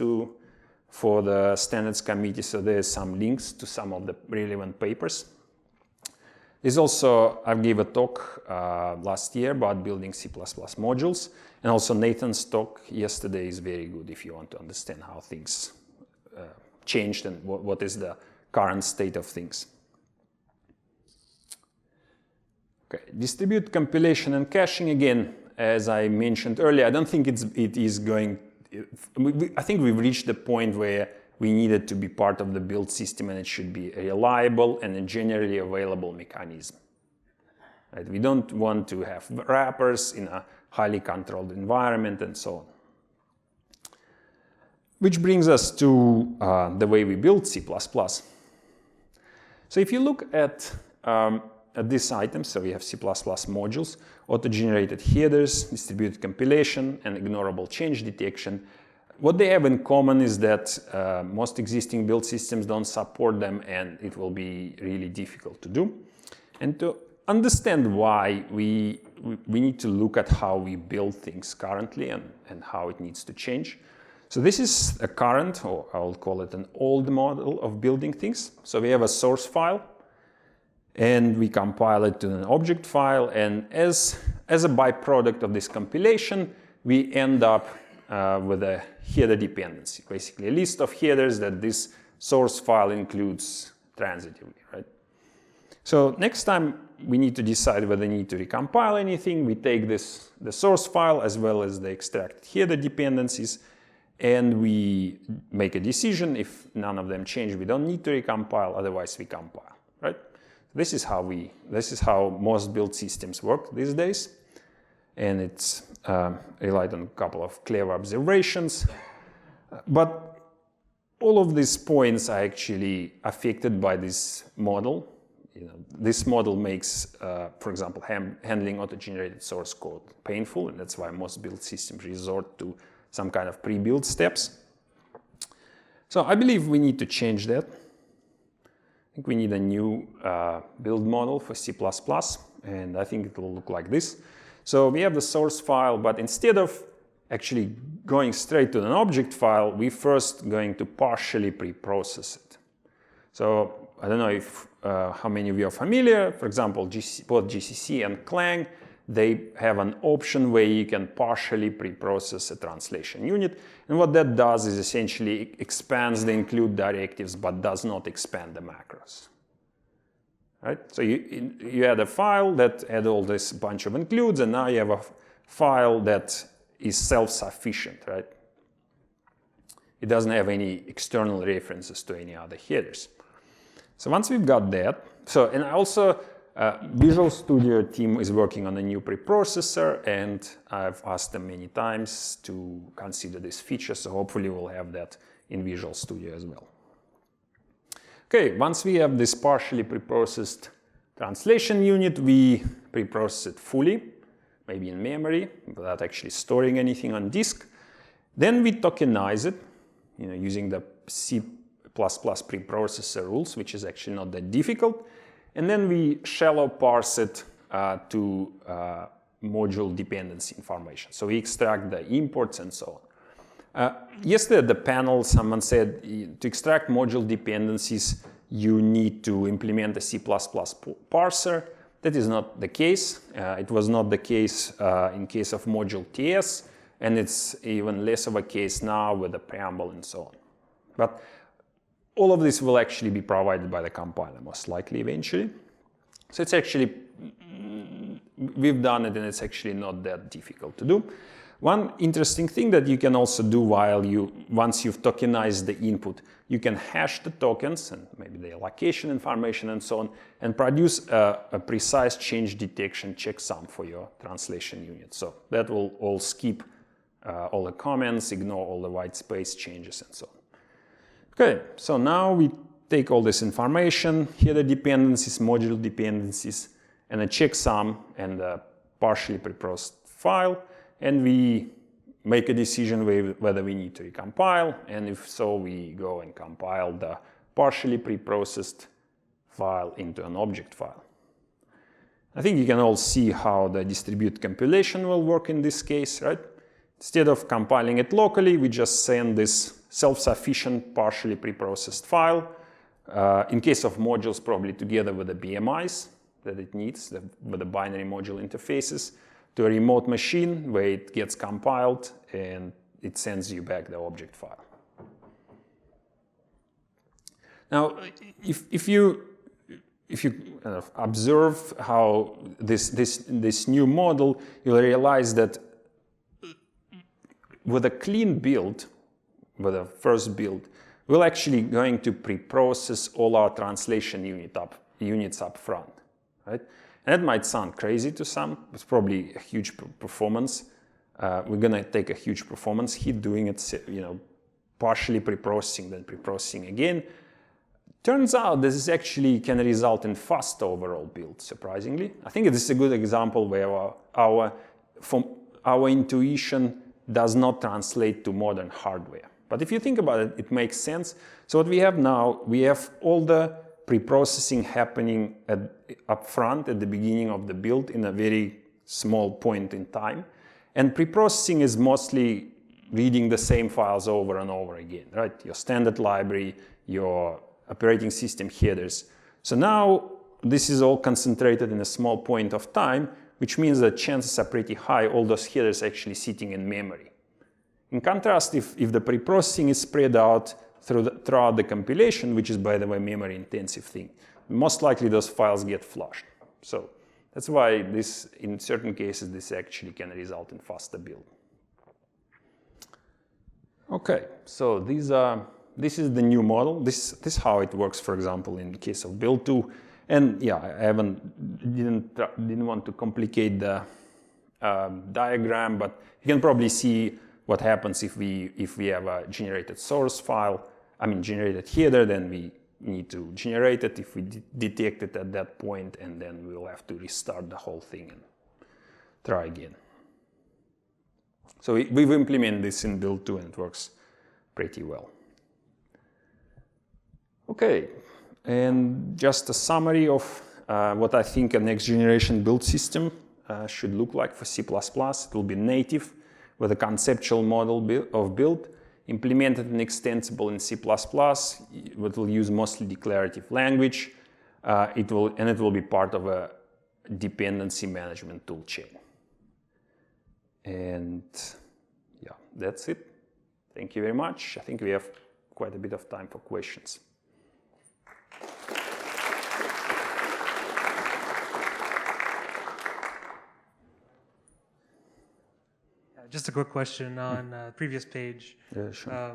for the standards committee. So there's some links to some of the relevant papers. There's also, I gave a talk last year about building C++ modules. And also Nathan's talk yesterday is very good if you want to understand how things changed and what is the current state of things. Okay, distribute compilation and caching. Again, as I mentioned earlier, I don't think it is going. I think we've reached the point where we need it to be part of the build system, and it should be a reliable and a generally available mechanism. Right? We don't want to have wrappers in a highly controlled environment and so on. Which brings us to the way we build C++. So if you look at this item, so we have C++ modules, auto-generated headers, distributed compilation, and ignorable change detection. What they have in common is that most existing build systems don't support them, and it will be really difficult to do. And to understand why, we need to look at how we build things currently and how it needs to change. So this is a current, or I'll call it an old model of building things. So we have a source file, and we compile it to an object file, and as a byproduct of this compilation, we end up with a header dependency, basically a list of headers that this source file includes transitively, right? So next time we need to decide whether we need to recompile anything. We take the source file as well as the extracted header dependencies, and we make a decision. If none of them change, we don't need to recompile, otherwise we compile, right? This is how most build systems work these days, and it's relied on a couple of clever observations. But all of these points are actually affected by this model. This model makes, for example, handling auto-generated source code painful, and that's why most build systems resort to some kind of pre-build steps. So I believe we need to change that. I think we need a new build model for C++, and I think it will look like this. So we have the source file, but instead of actually going straight to an object file, we're first going to partially pre-process it. So I don't know if how many of you are familiar. For example, both GCC and Clang, they have an option where you can partially pre-process a translation unit. And what that does is essentially expands the include directives, but does not expand the macros. Right? So you had a file that had all this bunch of includes, and now you have a file that is self-sufficient, right? It doesn't have any external references to any other headers. So once we've got that, and also Visual Studio team is working on a new preprocessor, and I've asked them many times to consider this feature, so hopefully we'll have that in Visual Studio as well. Okay, once we have this partially preprocessed translation unit, we preprocess it fully, maybe in memory, without actually storing anything on disk. Then we tokenize it, using the C++ preprocessor rules, which is actually not that difficult. And then we shallow parse it to module dependency information. So we extract the imports and so on. Yesterday at the panel, someone said to extract module dependencies, you need to implement a C++ parser. That is not the case. It was not the case in case of module TS, and it's even less of a case now with the preamble and so on. But all of this will actually be provided by the compiler, most likely, eventually. So it's actually, we've done it, and it's actually not that difficult to do. One interesting thing that you can also do once you've tokenized the input, you can hash the tokens and maybe the allocation information and so on, and produce a precise change detection checksum for your translation unit. So that will all skip all the comments, ignore all the white space changes and so on. Okay, so now we take all this information, header dependencies, module dependencies, and a checksum and a partially preprocessed file, and we make a decision whether we need to recompile, and if so, we go and compile the partially preprocessed file into an object file. I think you can all see how the distributed compilation will work in this case, right? Instead of compiling it locally, we just send this self-sufficient partially preprocessed file, in case of modules, probably together with the BMIs that it needs, with the binary module interfaces, to a remote machine where it gets compiled and it sends you back the object file. Now, if you kind of observe how this new model, you'll realize that with a clean build, with the first build, we're actually going to pre-process all our translation units up front, right? And that might sound crazy to some. It's probably a huge performance. We're going to take a huge performance hit doing it, partially pre-processing, then pre-processing again. Turns out this actually can result in fast overall build, surprisingly. I think this is a good example where our intuition does not translate to modern hardware. But if you think about it, it makes sense. So what we have now, we have all the pre-processing happening up front at the beginning of the build in a very small point in time. And pre-processing is mostly reading the same files over and over again, right? Your standard library, your operating system headers. So now this is all concentrated in a small point of time, which means that chances are pretty high all those headers actually sitting in memory. In contrast, if the pre-processing is spread out, throughout the compilation, which is, by the way, memory intensive thing, most likely those files get flushed. So that's why this, in certain cases, this actually can result in faster build. Okay, so this is the new model. This is how it works, for example, in the case of build 2. And yeah, I didn't want to complicate the diagram, but you can probably see what happens if we have a generated source file. I mean, generated header, then we need to generate it if we detect it at that point, and then we'll have to restart the whole thing and try again. So we've implemented this in build 2 and it works pretty well. Okay, and just a summary of what I think a next generation build system should look like for C++. It will be native with a conceptual model of build, implemented and extensible in C++. It will use mostly declarative language. It will be part of a dependency management toolchain. And yeah, that's it. Thank you very much. I think we have quite a bit of time for questions. Just a quick question on the previous page. Yeah, sure.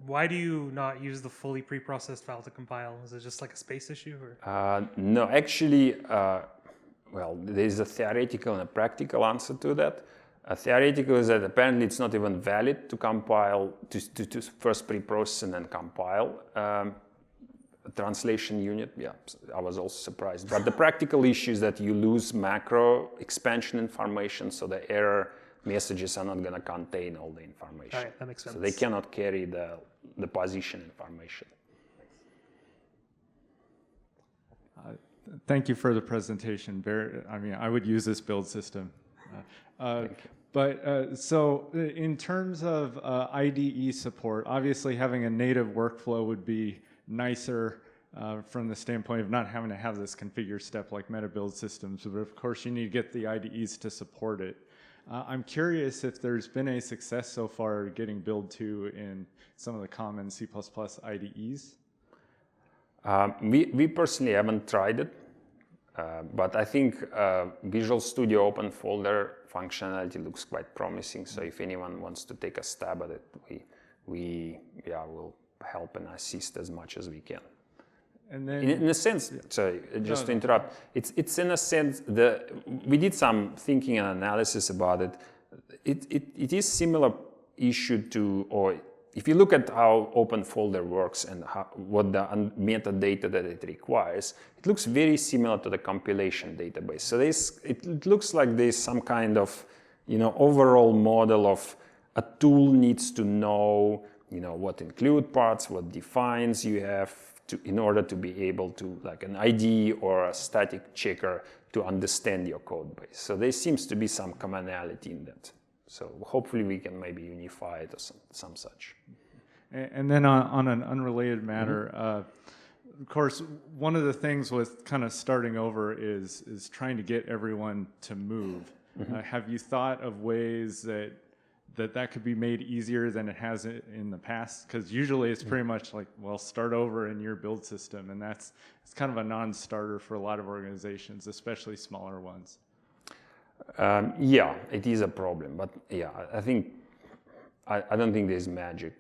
Why do you not use the fully pre-processed file to compile? Is it just like a space issue? Or? No, actually, well, there is a theoretical and a practical answer to that. A theoretical is that apparently it's not even valid to compile, to first pre-process and then compile. A translation unit, yeah, I was also surprised. But the practical issue is that you lose macro expansion information, so the error messages are not going to contain all the information. All right, that makes sense. So they cannot carry the position information. Thank you for the presentation. I mean, I would use this build system. So in terms of IDE support, obviously having a native workflow would be nicer from the standpoint of not having to have this configure step like meta build systems, but of course you need to get the IDEs to support it. I'm curious if there's been a success so far getting build 2 in some of the common C++ IDEs. We personally haven't tried it, but I think Visual Studio open folder functionality looks quite promising. So if anyone wants to take a stab at it, we will help and assist as much as we can. And then, in a sense, sorry, just to interrupt, it's in a sense we did some thinking and analysis about it. It is similar issue to, or if you look at how open folder works and what the metadata that it requires, it looks very similar to the compilation database. So it looks like there's some kind of overall model of a tool needs to know what include parts, what defines you have in order to be able to, like an IDE or a static checker, to understand your code base. So there seems to be some commonality in that. So hopefully we can maybe unify it or some such. And then on an unrelated matter, of course, one of the things with kind of starting over is trying to get everyone to move. Have you thought of ways that could be made easier than it has in the past? Because usually it's pretty much like, well, start over in your build system, and it's kind of a non-starter for a lot of organizations, especially smaller ones. Yeah, it is a problem, but yeah, I think I don't think there's magic.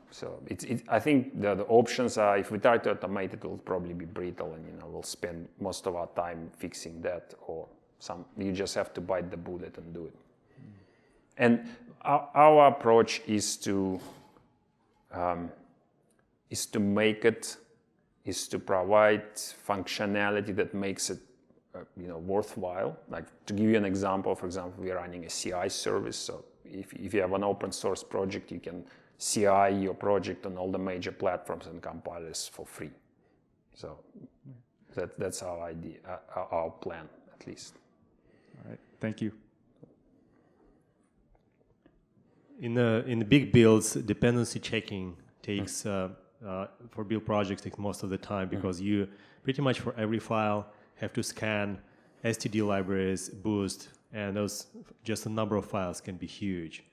So I think the options are, if we try to automate it, will probably be brittle, and we'll spend most of our time fixing that, or you just have to bite the bullet and do it. And our approach is to provide functionality that makes it worthwhile. Like, to give you an example, for example, we're running a CI service. So if you have an open source project, you can CI your project on all the major platforms and compilers for free. So that's our idea, our plan, at least. All right, thank you. In the big builds, dependency checking takes for build projects takes most of the time, because you pretty much for every file have to scan STD libraries, boost, and those just a number of files can be huge.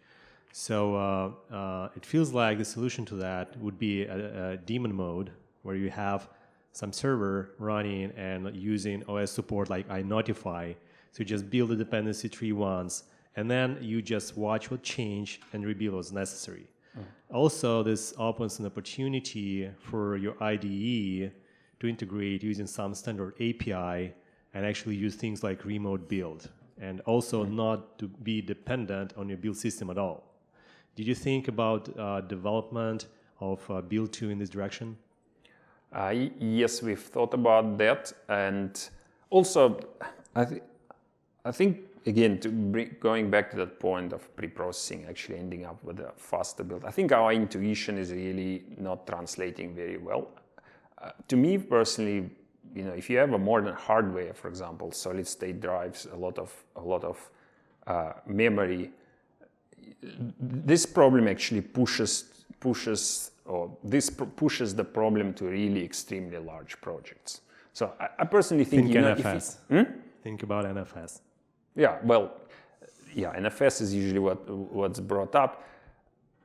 So it feels like the solution to that would be a daemon mode where you have some server running and using OS support like iNotify. So you just build a dependency tree once, and then you just watch what change and rebuild as necessary. Also, this opens an opportunity for your IDE to integrate using some standard API and actually use things like remote build, and also not to be dependent on your build system at all. Did you think about development of build 2 in this direction? Yes, we've thought about that, and also I think again going back to that point of pre-processing, actually ending up with a faster build. I think our intuition is really not translating very well. To me personally, if you have a modern hardware, for example, solid-state drives, a lot of memory, this problem actually pushes the problem to really extremely large projects. So I personally think NFS. Think about NFS. Yeah, well, yeah, NFS is usually what's brought up.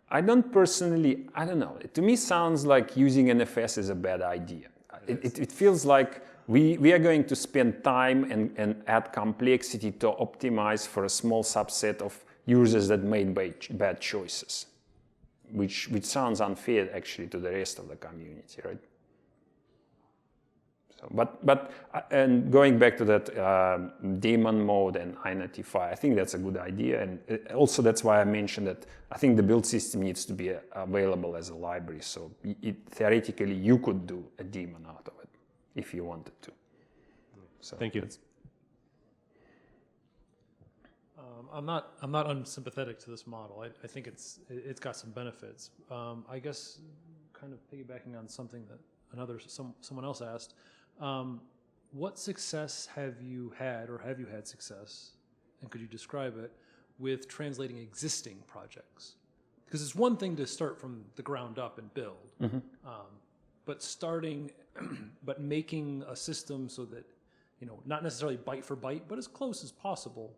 I don't know. To me, sounds like using NFS is a bad idea. It feels like we are going to spend time and add complexity to optimize for a small subset of users that made bad choices, which sounds unfair actually to the rest of the community, right? So, but going back to that daemon mode and iNotify, I think that's a good idea, and also that's why I mentioned that I think the build system needs to be available as a library. So theoretically, you could do a daemon out of it if you wanted to. So thank you. I'm not unsympathetic to this model. I think it's got some benefits. I guess kind of piggybacking on something that someone else asked. What success have you had, or have you had success, and could you describe it, with translating existing projects? Because it's one thing to start from the ground up and build, but making a system so that, not necessarily byte for byte, but as close as possible.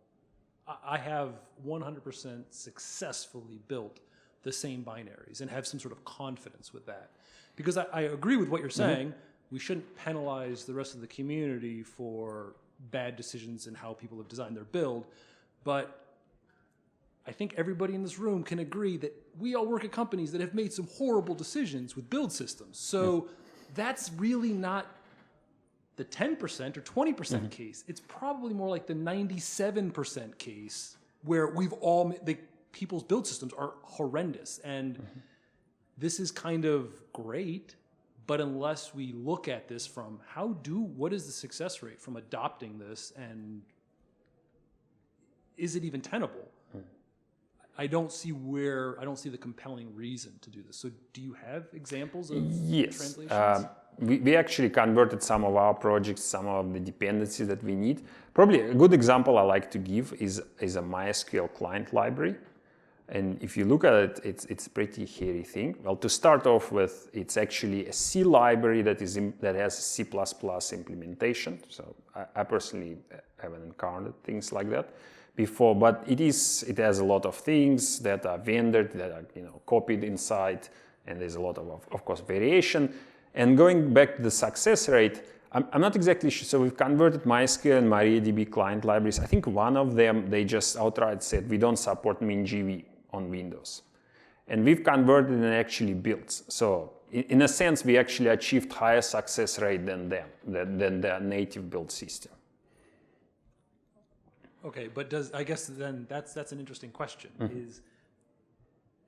I have 100% successfully built the same binaries and have some sort of confidence with that. Because I agree with what you're saying. We shouldn't penalize the rest of the community for bad decisions in how people have designed their build. But I think everybody in this room can agree that we all work at companies that have made some horrible decisions with build systems. So that's really not the 10% or 20% case. It's probably more like the 97% case where people's build systems are horrendous. And this is kind of great. But unless we look at this from what is the success rate from adopting this, and is it even tenable? I don't see the compelling reason to do this. So do you have examples of translations? We actually converted some of our projects, some of the dependencies that we need. Probably a good example I like to give is a MySQL client library. And if you look at it, it's a pretty hairy thing. Well, to start off with, it's actually a C library that has a C++ implementation. So I personally haven't encountered things like that before, but it has a lot of things that are vendored, that are copied inside, and there's a lot of course variation. And going back to the success rate, I'm not exactly sure. So we've converted MySQL and MariaDB client libraries. I think one of them, they just outright said, we don't support MinGV on Windows. And we've converted and actually built. So in a sense, we actually achieved higher success rate than their native build system. Okay, but I guess then that's an interesting question.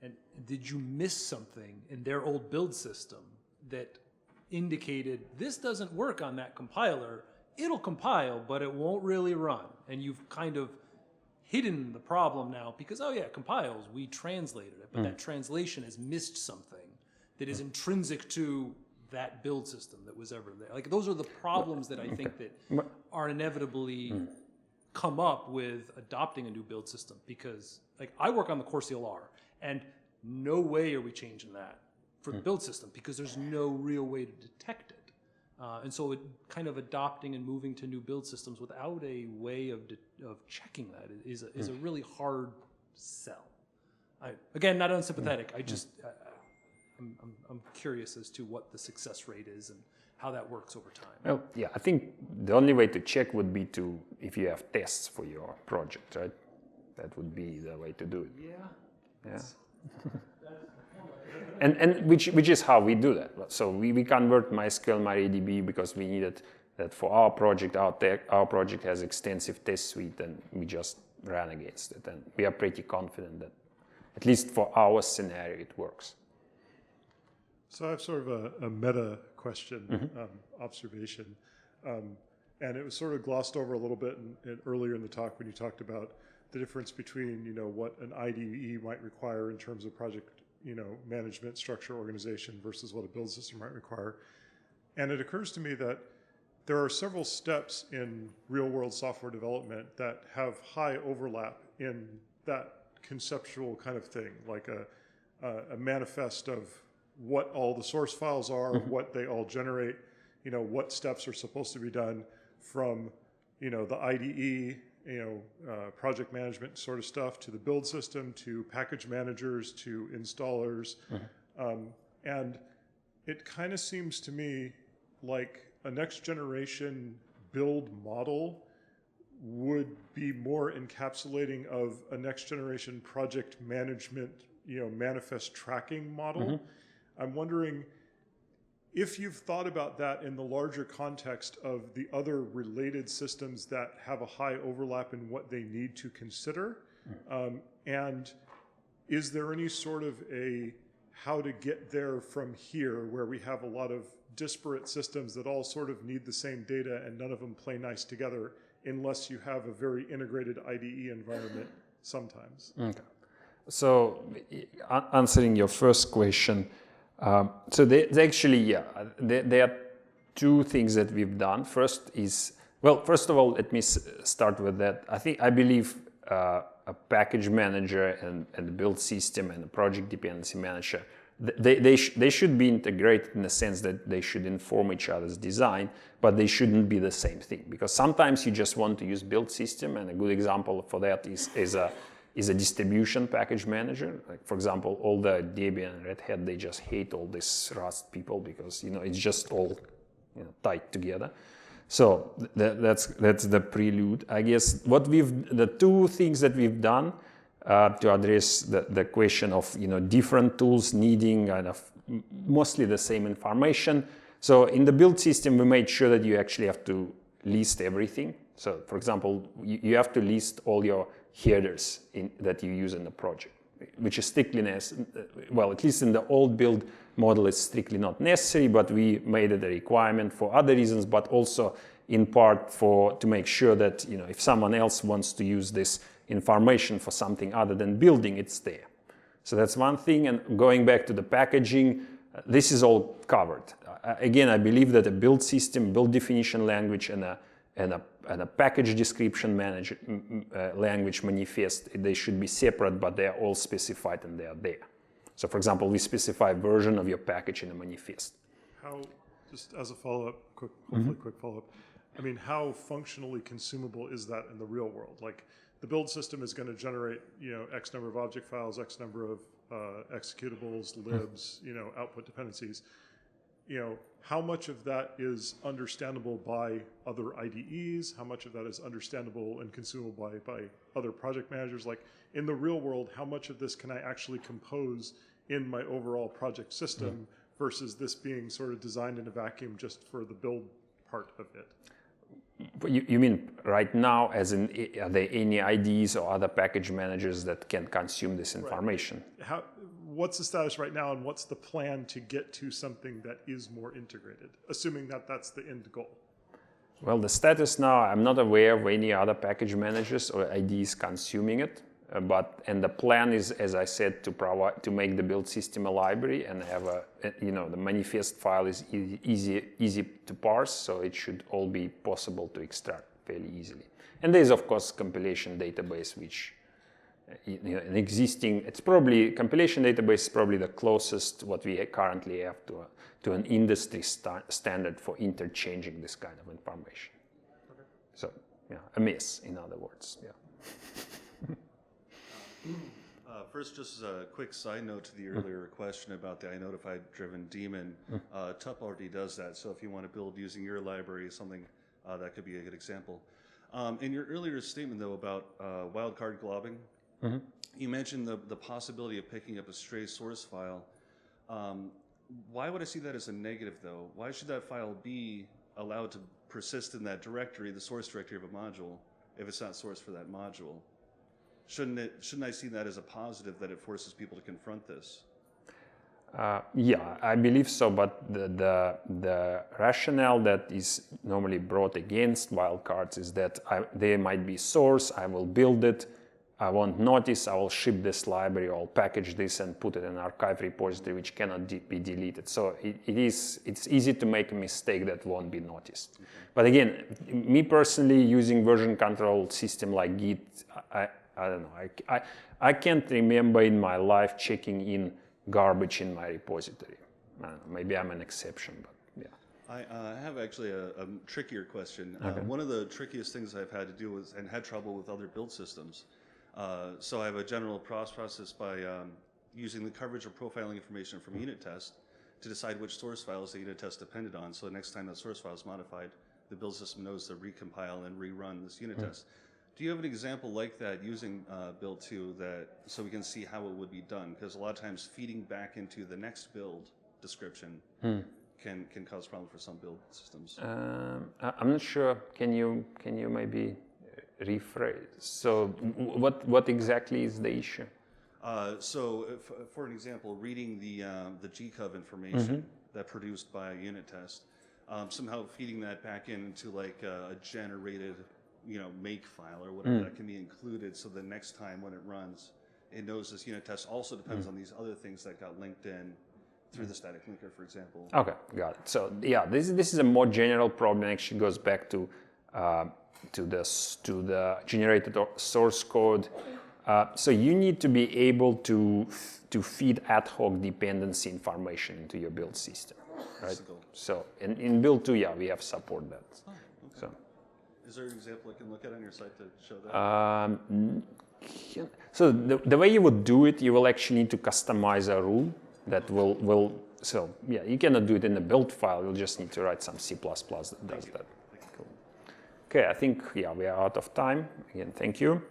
And did you miss something in their old build system that indicated this doesn't work on that compiler? It'll compile, but it won't really run. And you've kind of hidden the problem now because, it compiles, we translated it, but that translation has missed something that is intrinsic to that build system that was ever there. Like, those are the problems that I think that are inevitably come up with adopting a new build system, because I work on the core CLR, and no way are we changing that for the build system because there's no real way to detect it. And so kind of adopting and moving to new build systems without a way of checking that is a really hard sell. Again, not unsympathetic. I just I'm curious as to what the success rate is and how that works over time. Well, yeah, I think the only way to check would be if you have tests for your project, right? That would be the way to do it. Yeah. Yeah. and which is how we do that. So we convert MySQL, MariaDB because we needed that for our project. Our project has extensive test suite, and we just ran against it. And we are pretty confident that, at least for our scenario, it works. So I have sort of a meta question, observation, and it was sort of glossed over a little bit earlier in the talk when you talked about the difference between, you know, what an IDE might require in terms of project, you know, management, structure, organization versus what a build system might require. And it occurs to me that there are several steps in real-world software development that have high overlap in that conceptual kind of thing, like a manifest of what all the source files are, what they all generate, you know, what steps are supposed to be done from, you know, the IDE, you know, project management sort of stuff, to the build system, to package managers, to installers. And it kind of seems to me like a next generation build model would be more encapsulating of a next generation project management, you know, manifest tracking model. I'm wondering if you've thought about that in the larger context of the other related systems that have a high overlap in what they need to consider. And is there any sort of a how to get there from here, where we have a lot of disparate systems that all sort of need the same data and none of them play nice together unless you have a very integrated IDE environment sometimes? Okay. So answering your first question, so they actually, there are two things that we've done. First is, well, first of all, let me start with that. I believe a package manager and a build system and a project dependency manager, they should be integrated in the sense that they should inform each other's design, but they shouldn't be the same thing. Because sometimes you just want to use build system, and a good example for that is a distribution package manager. Like, for example, all the Debian and Red Hat, they just hate all these Rust people because, you know, it's just all, you know, tied together. So that's the prelude. I guess the two things that we've done to address the question of, you know, different tools needing kind of mostly the same information. So in the build system, we made sure that you actually have to list everything. So, for example, you have to list all your headers that you use in the project, which is strictly well, at least in the old build model, it's strictly not necessary, but we made it a requirement for other reasons, but also in part to make sure that, you know, if someone else wants to use this information for something other than building, it's there. So that's one thing. And going back to the packaging, this is all covered. Again, I believe that a build system, build definition language, and a package description language manifest, they should be separate, but they are all specified and they are there. So, for example, we specify version of your package in a manifest. How, just as a follow-up, hopefully quick follow-up, I mean, how functionally consumable is that in the real world? Like, the build system is going to generate, you know, X number of object files, X number of executables, libs, you know, output dependencies. You know, how much of that is understandable by other IDEs? How much of that is understandable and consumable by other project managers? Like, in the real world, how much of this can I actually compose in my overall project system versus this being sort of designed in a vacuum just for the build part of it? You mean right now, as in, are there any IDEs or other package managers that can consume this information? Right. What's the status right now, and what's the plan to get to something that is more integrated, assuming that that's the end goal? Well, the status now, I'm not aware of any other package managers or IDEs consuming it. And the plan is, as I said, to make the build system a library and have the manifest file is easy to parse, so it should all be possible to extract fairly easily. And there's, of course, compilation database, which an existing, compilation database is probably the closest what we currently have to an industry standard for interchanging this kind of information. Okay. So, yeah, a mess, in other words, yeah. First, just a quick side note to the earlier question about the iNotify-driven daemon. Tup already does that, so if you want to build using your library, something that could be a good example. In your earlier statement, though, about wildcard globbing, you mentioned the possibility of picking up a stray source file. Why would I see that as a negative, though? Why should that file be allowed to persist in that directory, the source directory of a module, if it's not sourced for that module? Shouldn't I see that as a positive, that it forces people to confront this? Yeah, I believe so, but the rationale that is normally brought against wildcards is that they might be source, I will build it, I won't notice, I will ship this library, I'll package this and put it in an archive repository which cannot be deleted. So it's easy to make a mistake that won't be noticed. Okay. But again, me personally, using version control system like Git, I don't know, I can't remember in my life checking in garbage in my repository. I don't know, maybe I'm an exception, but yeah. I have actually a trickier question. Okay. One of the trickiest things I've had to do with, and had trouble with other build systems. So I have a general process by using the coverage or profiling information from unit test to decide which source files the unit test depended on. So the next time that source file is modified, the build system knows to recompile and rerun this unit test. Do you have an example like that using build 2 so we can see how it would be done? Because a lot of times feeding back into the next build description can cause problems for some build systems. I'm not sure. Can you maybe rephrase? So what exactly is the issue? So for an example, reading the gcov information that produced by a unit test, somehow feeding that back into like a generated make file or whatever that can be included, so the next time when it runs, it knows this unit test also depends on these other things that got linked in through the static linker, for example. Okay, got it. So yeah, this is a more general problem. It actually goes back to the generated source code. So you need to be able to feed ad hoc dependency information into your build system, right? So in build 2, yeah, we have support that. Oh, okay. So. Is there an example I can look at on your site to show that? So the way you would do it, you will actually need to customize a rule that will so yeah, you cannot do it in the build file. You'll just need to write some C++ that does that. Cool. Okay, I think, yeah, we are out of time. Again, thank you.